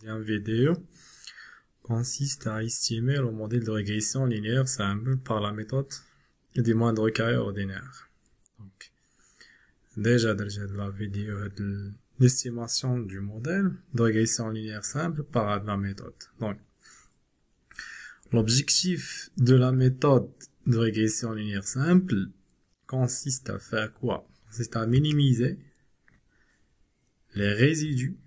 deuxième vidéo consiste à estimer le modèle de régression linéaire simple par la méthode des moindres carrés ordinaires. Donc, déjà dans la vidéo l'estimation du modèle de régression linéaire simple par la méthode. Donc, l'objectif de la méthode de régression linéaire simple consiste à faire quoi? Consiste à minimiser les résidus,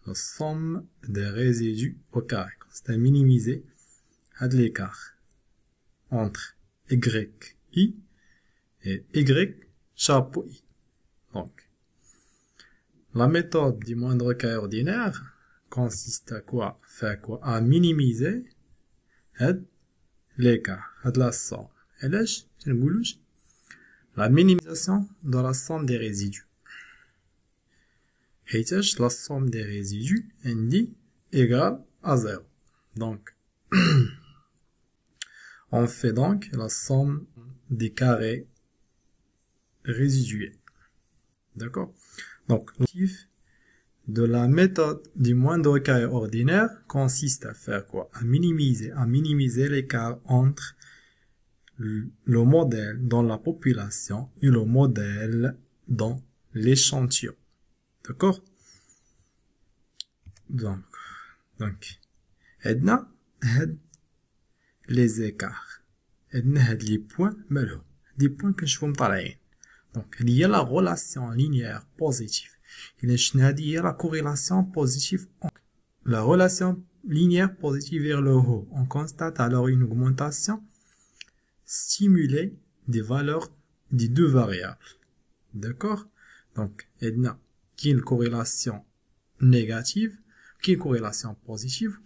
la somme des résidus au carré. C'est à minimiser l'écart entre y et y chapeau i. Donc, la méthode du moindre carré ordinaire consiste à quoi? Faire quoi? À minimiser l'écart, la somme. Et là, la minimisation de la somme des résidus. Et la somme des résidus est égale à 0. Donc, on fait donc la somme des carrés résiduels. D'accord? Donc, l'objectif de la méthode du moindre carré ordinaire consiste à faire quoi? À minimiser l'écart entre le modèle dans la population et le modèle dans l'échantillon. D'accord? Donc, عندنا les écarts. عندنا les points مالهم des points كنشوفهم طالعين. Donc, il y a la relation linéaire positive. Il y a la corrélation positive. La relation linéaire positive vers le haut. On constate alors une augmentation stimulée des valeurs des deux variables. D'accord? Donc, il y a une corrélation négative, une corrélation positive,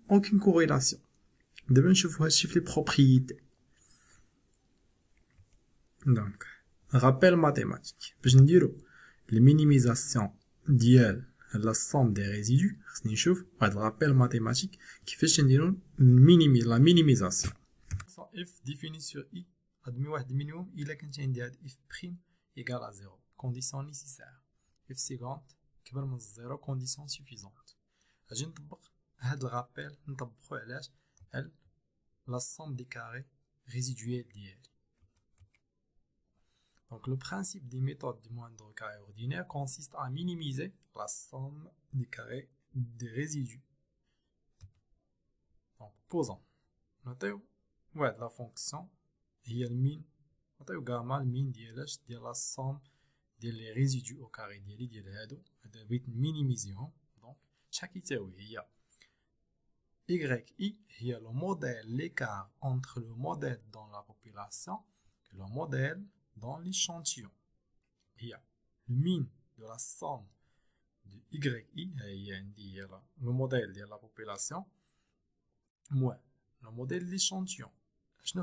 aucune corrélation. D'abord, je vais chiffrer les propriétés. Donc, rappel mathématique. Je vais dire la minimisation de la somme des résidus. Je vais dire le rappel mathématique qui fait la minimisation. F défini sur I, admis un minimum, il a f prime égale à 0. Condition nécessaire. F suivante, qui va 0, condition suffisante. Je vais نطبق le rappel, نطبقه علاش la somme des carrés résiduels ديالي. Donc le principe des méthodes du moindre carré ordinaire consiste à minimiser la somme des carrés des résidus. Donc posons. Notez la fonction هي المين. نعطيو gamma المين ديالاش ديال la somme ديال les résidus au carré ديال هادو. هذا بغيت نمينيميزيهم. Donc شحال كيساوي هي yi هي le modèle, l'écart entre le modèle dans la population et le modèle dans l'échantillon. Il y a le min de la somme de yi, le modèle de la population, moins le modèle de l'échantillon. Je ne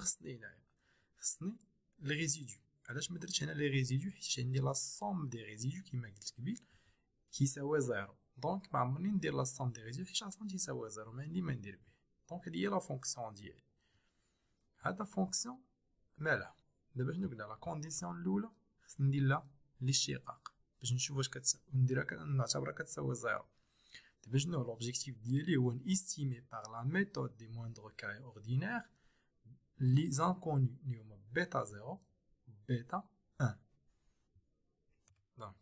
les résidus. Alors je me dis les résidus, c'est la somme des résidus qui s'appelle 0. Donc, je vais dire la somme des résidus qui s'appelle 0. Donc, il y a la fonction ديالي. هذا fonction مالها دابا شنو قلنا؟ لا كونديسيون الاولى خصني ندير لها الاشتقاق باش نشوف واش كتساوي، نديرها نعتبرها كتساوي 0. دابا شنو لوبجيكتيف ديالي؟ هو نستيمي باغ لا ميثود دي موندر كاري اوردينير لي زانكوني اللي هما بيتا 0 بيتا 1. دونك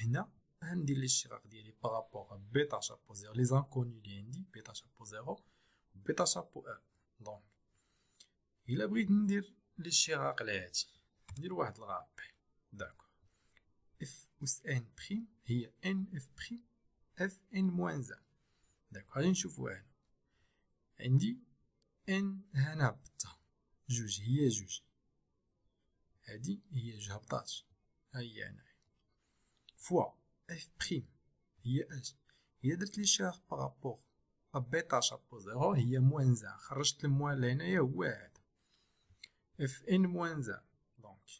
هنا غندير الاشتقاق ديالي بارابور بيتا شابو 0 لي زانكوني اللي عندي بيتا شابو 0 بيتا شابو 1. دونك إلا بغيت ندير الاشتقاق الآتي ندير واحد الغابل. داكور اف أس ان بريم هي ان اف بريم اف ان موان زان. داكور غادي نشوفو هنا عندي ان هنا هبطتها جوج، هي جوج، هادي هي جوج هبطات، ها هي هنايا فوا اف بريم هي اش، هي درت الاشتقاق بارابور بيتا شابو 0 هي موان زان، خرجت الموان لهنايا هو هذا اف ان موان زان. دونك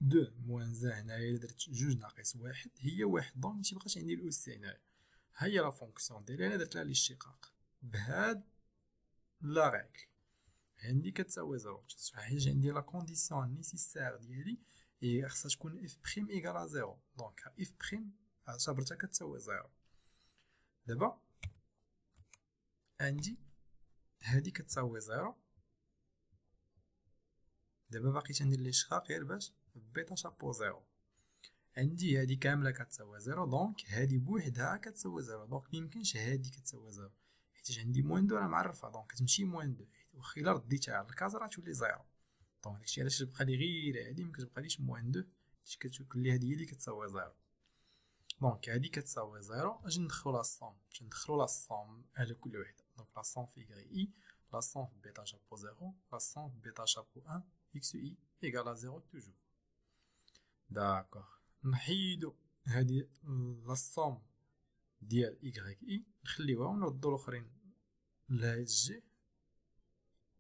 2 موان زان هنايا درت جوج ناقص واحد هي واحد. دونك متيبقاش عندي الأس هنايا. ها هي لا فونكسيون ديالي انا درت لها الاشتقاق بهاد لا ريغل عندي كتساوي 0. حيت عندي لا كونديسيون نيسيسير ديالي هي خصها تكون اف بريم ايكال 0. دونك اف بريم اعتبرتها كتساوي 0. دابا عندي هادي كتساوي 0. دابا باقي تندير الاشتقاق غير باش بيتا شابو 0. عندي هادي كامله كتساوي 0، دونك هادي بوحدها كتساوي 0، دونك ميمكنش هادي كتساوي 0 حيت عندي موان 2 راه معرفه، دونك كتمشي موان 2 واخا الا رديتها على الكازا راه تولي 0. دونك داكشي علاش تبقى لي غير هادي مكتبقاليش موان 2 حيت كتقول لي هادي هي اللي كتساوي 0. دونك هادي كتساوي 0. اجي ندخلو لا الصوم، باش ندخلو لا الصوم على كل وحده. دونك لا الصوم في اي، لا الصوم في بيتا شابو 0، لا الصوم في بيتا شابو 1 اكس اي ايكال ا 0 توجور. داكوغ، نحيدو هادي لا الصوم ديال إيكغيك إي، نخليوها ونردو الآخرين لهاد الجهة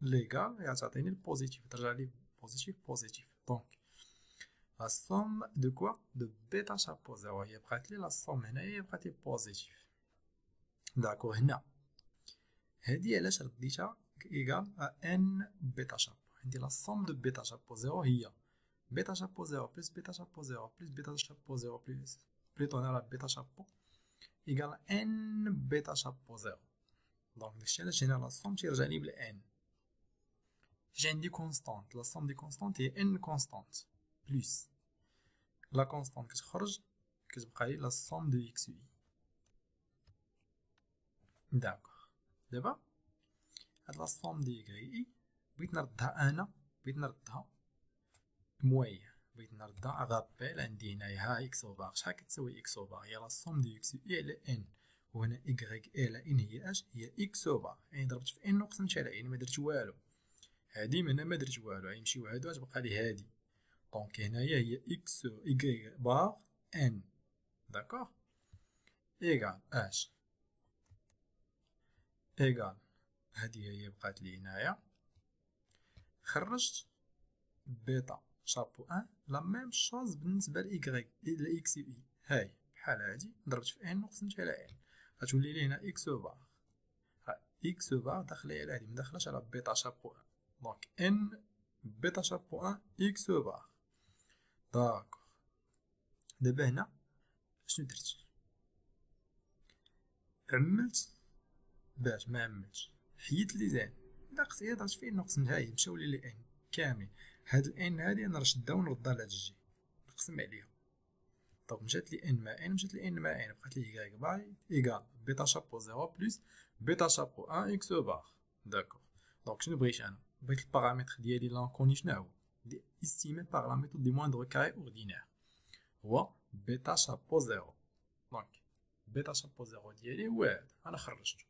ليغال، غتعطيني البوزيتيف، ترجعلي بوزيتيف بوزيتيف. دونك لا الصوم دو كوا؟ دو بيتا شابو 0، هي بقاتلي لا الصوم هنايا بقاتلي بوزيتيف. داكوغ، هنا هادي علاش رديتها إيكال ان بيتا شابو؟ عندي لا الصوم دو بيتا شابو 0 هي بيتا شابو 0 بلس بيتا شابو 0 بلس بيتا شابو 0 بلس بليتو هنا راه بيتا شابو إيكال ان بيتا شابو 0. دونك داكشي علاش هنا لا الصوم تيرجعني بلا ان. فاش عندي كونستانت، لا صوم دي كونستانت هي ان كونستانت بلس لا كونستانت كتخرج كتبقى لي لا صوم دو اكس و اي. داكوغ، دابا هاد لا صوم دو اي اي بغيت نردها، انا بغيت نردها موية، بغيت نردها غابيل. عندي هنايا ها اكس او باغ، شحال كتساوي اكس او باغ؟ هي لا صوم دو اكس و اي على ان، وهنا إيكغيك إي على إن هي اش؟ هي إكس أو باغ، يعني ضربت في إن وقسمت على إن، مدرت والو. هادي من هنا مدرت والو، غيمشيو هادو غتبقى لي هادي. دونك هنايا هي إكس إيكغيك باغ إن، داكوغ، إيكال اش؟ إيكال هادي هي بقات لي هنايا. خرجت بيتا شابو ان، لا ميم شوز بالنسبة لإيكغيك لإكس و إي، هاي بحال هادي ضربت في إن وقسمت على إن، غتولي لي هنا إكس أو باغ. إكس باغ داخلة على هادي، مداخلاش على بيتا شابو ان. دونك ان بيتا شابو ان إكس باغ. داكوغ، دابا هنا شنو درت؟ عملت باش ما عملتش، حيدت لي زين، ناقص هي درت في ان نقسم، هاهي مشاو لي ان كاملين. هاد الان هادي انا نشدها ونردها لهاد الجي نقسم عليها. دونك مشات لي ان مع ان، مشات لي ان مع ان، بقات لي إيكغيك باغ إيكال بيتا شابو 0 بلس بيتا شابو ان إكس باغ. داكوغ، دونك شنو بغيت انا؟ بغيت البارامتر ديالي لانكوني شنو هو؟ استيمي باغ لا ميثود دي موندر كاري اوردينير، هو بيتا شابو 0. دونك بيتا شابو 0 ديالي هو هذا، انا خرجته.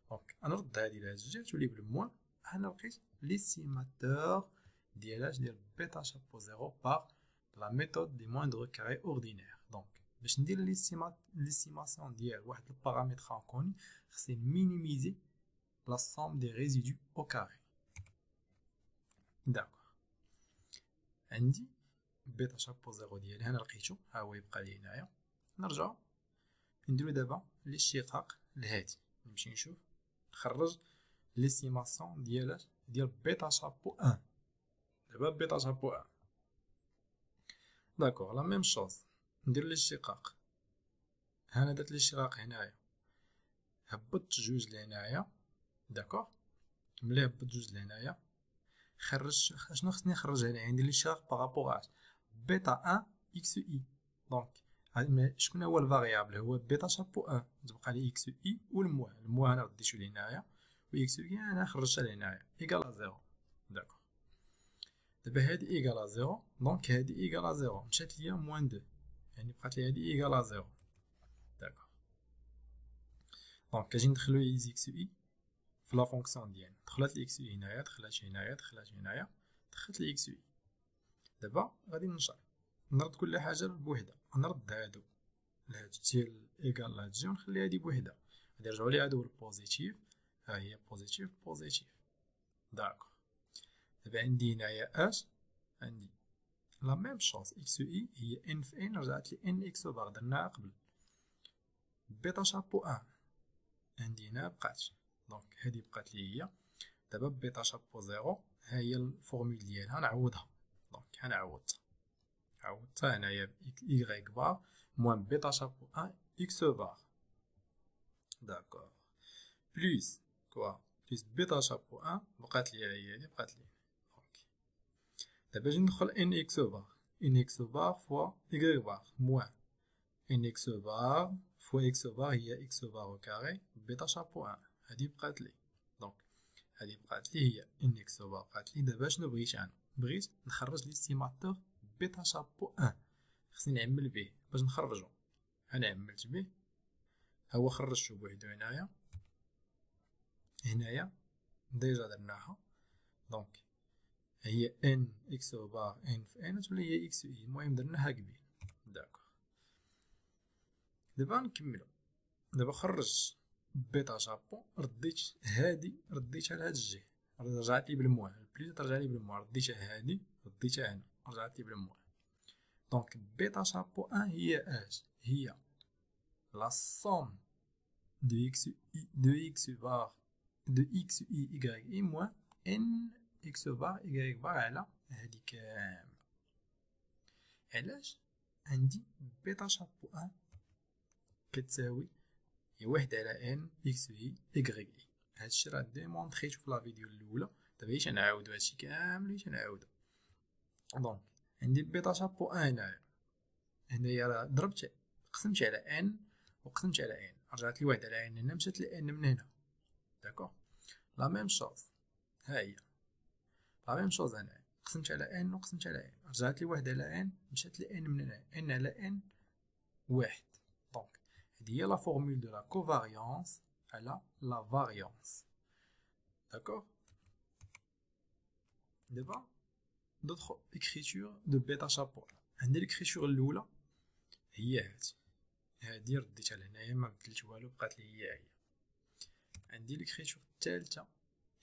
دونك انا نرد هادي لهاد الجهه تولي بالموان. انا لقيت ليستيماتور ديال اش؟ ديال بيتا شابو 0 باغ لا ميثود دي موندر كاري اوردينير. دونك باش ندير ليستيماسيون ديال واحد البارامتر انكوني، خصني مينيميزي لا صوم دي ريزيدو او كاري. داكوغ، عندي بيتا شابو 0 ديالي هنا لقيتو، ها هو يبقى لي هنايا. نرجعو نديرو دابا الاشتقاق لهادي، نمشي نشوف نخرج ليستيماسيون ديال بيتا شابو 1. دابا بيتا شابو 1 داكوغ، لا ميم شوز ندير الاشتقاق. هنا درت الاشتقاق هنايا، هبطت جوج لهنايا، داكوغ، ملي هبطت جوج لهنايا خرجت شنو خصني نخرج هنا؟ عندي الاشتقاق بارابور اش؟ بيتا 1 اكس اي. دونك شكون هو الفاريابل؟ هو بيتا شابو 1، تبقى لي اكس اي والموان. الموان انا رديتو لهنايا، و اكس اي انا خرجتها لهنايا ايكال 0. داكوغ، دابا هادي ايكال 0، دونك هادي ايكال 0، مشات ليا موان 2، يعني بقات لي هادي ايكال 0. داكوغ، دونك كنجي ندخلو لي اكس اي في لا فونكسيون ديالنا. دخلت لي اكس اي هنايا، دخلت هنايا، دخلت هنايا، دخلت لي اكس اي. دابا غادي نشرح نرد كل حاجه بوحدها. نرد هادو لهاد ديال ايكال لهاد الجي، ونخلي هادي بوحدها، غادي يرجعوا لي هادو البوزيتيف. ها هي بوزيتيف بوزيتيف. داكوغ، دابا عندي هنايا اش؟ عندي لا ميم شوز اكس اي هي ان في ان، رجعت لي ان اكس باغ درناها قبل. بيتا شابو 1 عندي هنا بقات، دونك هادي بقات لي هي. دابا بيتا شابو 0 ها هي الفورمول ديالها، نعوضها. دونك انا عوضتها هنايا إيكغيك باغ موان بيتا شابو 1 إكس باغ. d'accord. Plus quoi? Plus bêta chapeau 1 بقات لي هي اللي بقات لي. دونك دابا نجي ندخل ان اكس بار. ان اكس بار فوا y بار موان ان اكس بار فوا اكس بار هي اكس بار او كاري بيتا شابو 1. هادي بقات لي. دونك هادي بقات لي هي ان اكس بار بقات لي. دابا شنو بغيت انا؟ بغيت نخرج ليستيماتور بيتا شابو 1. خصني نعمل به باش نخرجو. انا عملت به ها هو خرجتو بوحدو هنايا. هنايا ديجا درناها. دونك هي ان اكس بار ان في ان تولي هي اكس اي. المهم درناها قبيل. داكوغ دابا نكملو. دابا خرج بيتا شابو رديت هادي رديتها لهاد الجهه رجعت لي بالموان. بليز ترجع لي بالموان. رديتها هادي رديتها هنا رجعت لي بالموان. دونك بيتا شابو 1 هي اش؟ هي لا سوم دو اكس اي دو اكس بار دو اكس اي y اي موان ان اكس بار y بار على هادي كاملة. علاش؟ عندي بيتا شابو 1 كتساوي هي واحد على ان اكس اي y اي. هادشي راه ديمونطريتو في لا فيديو الاولى. دابا غير نعاودو هادشي كامل نعاودو. دونك عندي بيتا شابو 1 هنايا راه ضربت قسمت على ان وقسمت على ان رجعت لي واحد على ان هنا مشات لي ان من هنا. داكوغ لا ميم شوز. ها هي لا ميم شوز هنا قسمت على ان وقسمت على ان رجعت لي واحد على ان مشات لي ان من هنا. ان على ان واحد. دونك هادي هي لا فورمول دو لا كوفاريونس على لا فاريونس. داكوغ دابا دوطخ écriture de بيتا شابو. عندي l'écriture الاولى هي هادي رديتها لهنايا ما بدلت والو بقات لي هي. عندي l'écriture الثالثه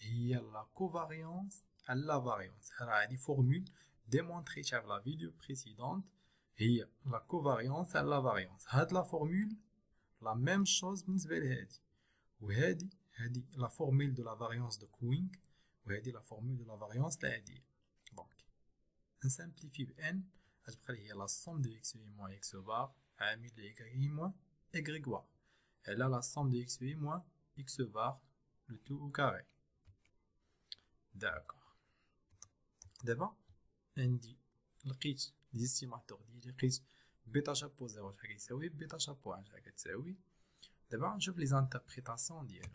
هي لا كوفاريونس على لا فاريونس. راه هادي فورمول ديمونطريتها في لا فيديو بريسيدونت. هي لا كوفاريونس على لا فاريونس. هاد لا فورمول لا ميم شوز بالنسبه لهادي. وهادي لا فورمول دو لا فاريونس دو كوينغ. وهادي لا فورمول دو لا فاريونس تاع هادي. دونك نسامبليفي بان غتبقى لي هي لا سوم دو اكس اي موان اكس بار عامل ل y اي موان y بار على لا سوم دو اكس اي موان اكس بار لو تو او كاري. داكوغ دابا عندي لقيت ليستيماتور ديالي. لقيت بيتا شابو 0 شحال كيساوي بيتا شابو 1 شحال كتساوي. دابا نشوف لي زانتربريتاسيون ديالو.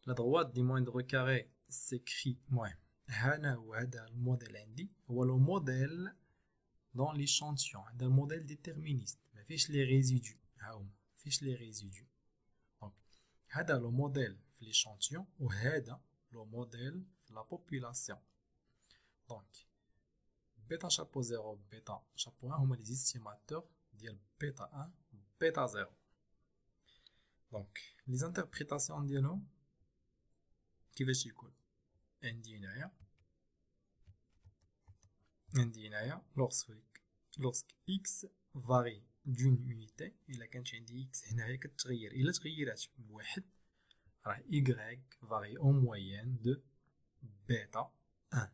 لا droite دي موندغ كاري سيكري. المهم هنا هو هذا الموديل عندي هو لو موديل دون ليشانتيون. هذا الموديل ديتيرمينيست ما فيش لي ريزيدو. ها هما فيش لي ريزيدو. دونك هذا لو موديل في ليشانتيون وهذا لو موديل في لا بوبولاسيون. دونك بيتا شابو 0 بيتا شابو 1 هما لي زيستيماتور ديال بيتا 1 بيتا 0. دونك لي زانتربريتاسيون ديالهم كيفاش يكون؟ عندي هنايا lorsque x varie d'une unité. إلا كانت عندي x هنايا كتغير. إلا تغيرات بواحد راه y varie en moyenne de بيتا 1.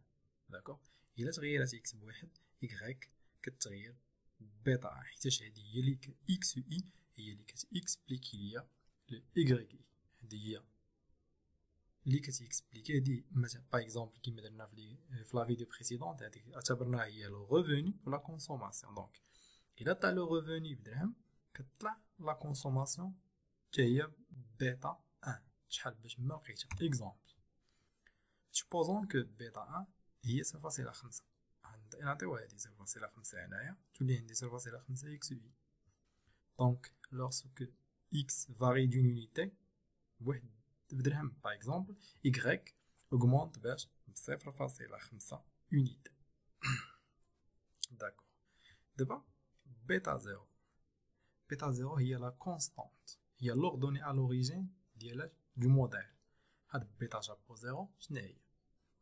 داكوغ إلا تغيرات x بواحد y كتغير بيتا 1 حيتاش هادي هي لي x و i هي لي كتإكسبليكي ليا لو y. هادي هي اللي كتيكسبليكي. هادي مثلا باغ اكزومبل كيما درنا في لا فيديو بريسيدونت هادي اعتبرناها هي لو ريفوني ولا كونسوماسيون. دونك الا طلع لو ريفوني بدرهم كتطلع لا كونسوماسيون حتى هي بيتا 1. شحال باش ما لقيتها؟ اكزومبل سوبوزون كو بيتا 1 هي 0.5. نعطيو هادي 0.5 هنايا تولي عندي 0.5 اكس اي. دونك لورسكو اكس فاري دون يونيتي بواحد بدرهم باغ اكزومبل y augmente باش ب 0.5 unité. داكوغ دابا بيتا 0 بيتا 0 هي لا كونستانت هي لوردوني ا لوريجين ديال دو موديل. هاد بيتا شابو 0 شنو هي؟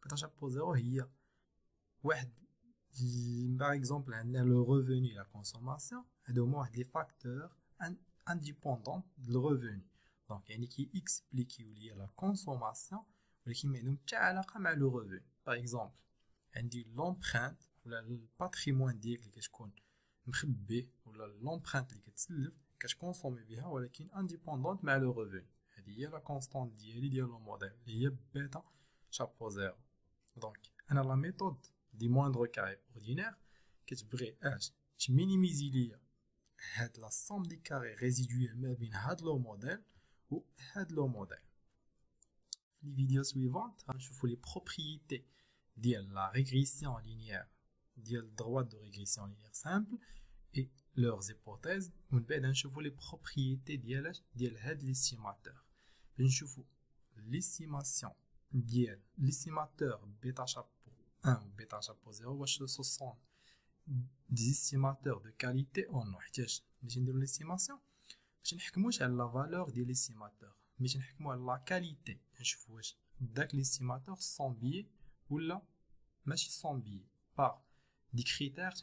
بيتا شابو 0 هي واحد باغ اكزومبل عندنا لو ريفوني لا كونسوماسيون. هادو هما واحد لي فاكتور انديبوندون دو ريفوني. دونك يعني كي اكسبليكيو ليا لا كونسوماسيون ولكن ما عندهم حتى علاقه مع لو ريفوني. باغ اكزومبل عندي لومبرانت ولا الباتريمون ديالك اللي كتكون مخبي ولا لومبرانت اللي كتسلف كتكونسومي بها ولكن انديبوندونت مع لو ريفوني. هذه هي لا كونستانت ديالي ديال لو موديل اللي هي بيتا شابو زيرو. دونك انا لا ميثود دي موندر كاري اوردينير كتبغي تمينيميزي ليا هاد لا سوم دي كاري ريزيدويال ما بين هاد لو موديل و هاد لو موديل. في لي فيديو سويفونت غنشوفو لي بروبريتي ديال لا ريغريسيون لينيير ديال droite de régression linéaire simple et leurs hypothèses. ومن بعد نشوفوا لي بروبريتي ديال هاد ليستيماتور. نشوفوا ليستيماسيون ديال ليستيماتور بيتا شابو 1 و بيتا شابو 0 واش سو سون دي استيماتور دو كاليتي او نو. حيتاش ملي نديرو ليستيماسيون باش نحكموش على لا فالور ديال ليستيماتور مي نحكمو على لا كاليتي. نشوفوا واش داك ليستيماتور سون بيي ولا ماشي سون بيي par des critères